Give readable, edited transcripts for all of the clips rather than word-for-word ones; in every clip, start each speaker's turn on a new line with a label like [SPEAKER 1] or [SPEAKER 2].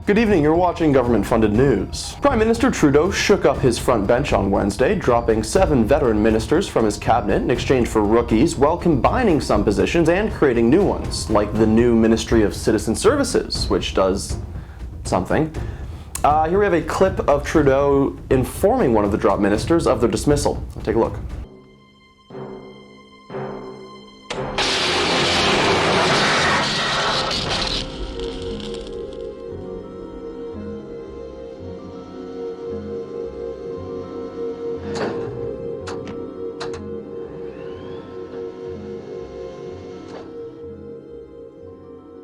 [SPEAKER 1] Good evening, you're watching government-funded news. Prime Minister Trudeau shook up his front bench on Wednesday, dropping 7 veteran ministers from his cabinet in exchange for rookies, while combining some positions and creating new ones, like the new Ministry of Citizen Services, which does something. Here we have a clip of Trudeau informing one of the dropped ministers of their dismissal. Take a look.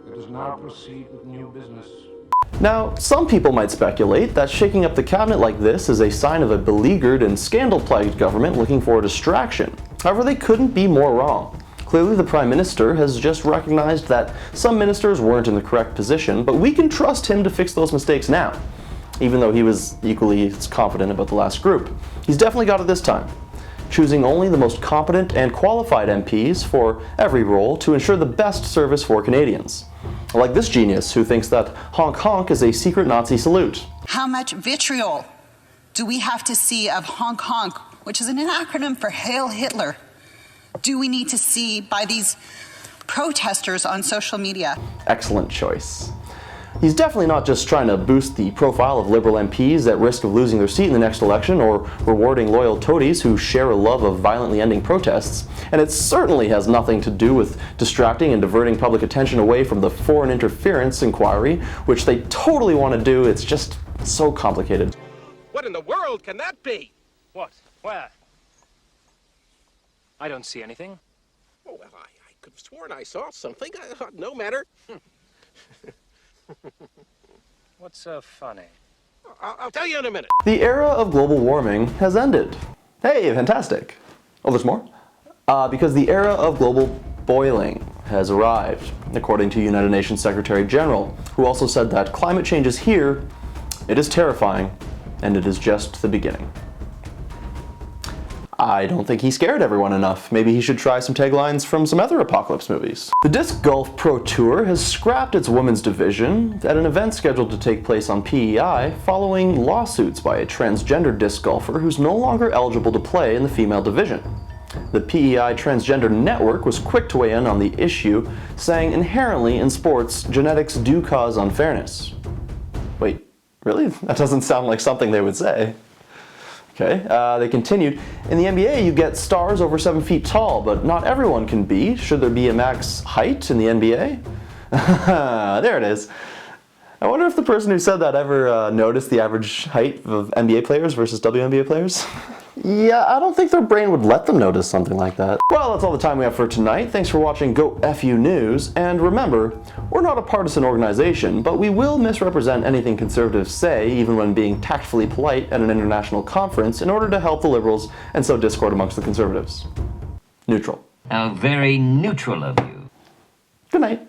[SPEAKER 2] Let us now proceed with new business.
[SPEAKER 1] Now, some people might speculate that shaking up the cabinet like this is a sign of a beleaguered and scandal-plagued government looking for a distraction. However, they couldn't be more wrong. Clearly, the Prime Minister has just recognized that some ministers weren't in the correct position, but we can trust him to fix those mistakes now, even though he was equally as confident about the last group. He's definitely got it this time, choosing only the most competent and qualified MPs for every role to ensure the best service for Canadians. Like this genius who thinks that honk honk is a secret Nazi salute.
[SPEAKER 3] How much vitriol do we have to see of honk honk, which is an acronym for Hail Hitler, do we need to see by these protesters on social media?
[SPEAKER 1] Excellent choice. He's definitely not just trying to boost the profile of Liberal MPs at risk of losing their seat in the next election or rewarding loyal toadies who share a love of violently ending protests. And it certainly has nothing to do with distracting and diverting public attention away from the foreign interference inquiry, which they totally want to do. It's just so complicated.
[SPEAKER 4] What in the world can that be?
[SPEAKER 5] What? Where? I don't see anything.
[SPEAKER 4] Oh, well, I could have sworn I saw something. No matter.
[SPEAKER 5] What's so funny?
[SPEAKER 4] I'll tell you in a minute.
[SPEAKER 1] The era of global warming has ended. Hey, fantastic. Oh, there's more? Because the era of global boiling has arrived, according to United Nations Secretary General, who also said that climate change is here, it is terrifying, and it is just the beginning. I don't think he scared everyone enough. Maybe he should try some taglines from some other apocalypse movies. The Disc Golf Pro Tour has scrapped its women's division at an event scheduled to take place on PEI following lawsuits by a transgender disc golfer who's no longer eligible to play in the female division. The PEI Transgender Network was quick to weigh in on the issue, saying inherently in sports, genetics do cause unfairness. Wait, really? That doesn't sound like something they would say. Okay, they continued, in the NBA you get stars over 7 feet tall, but not everyone can be. Should there be a max height in the NBA? There it is. I wonder if the person who said that ever noticed the average height of NBA players versus WNBA players? Yeah, I don't think their brain would let them notice something like that. Well, that's all the time we have for tonight. Thanks for watching Go FU News, and remember, we're not a partisan organization, but we will misrepresent anything conservatives say, even when being tactfully polite at an international conference, in order to help the Liberals and sow discord amongst the Conservatives. Neutral.
[SPEAKER 6] How very neutral of you.
[SPEAKER 1] Good night.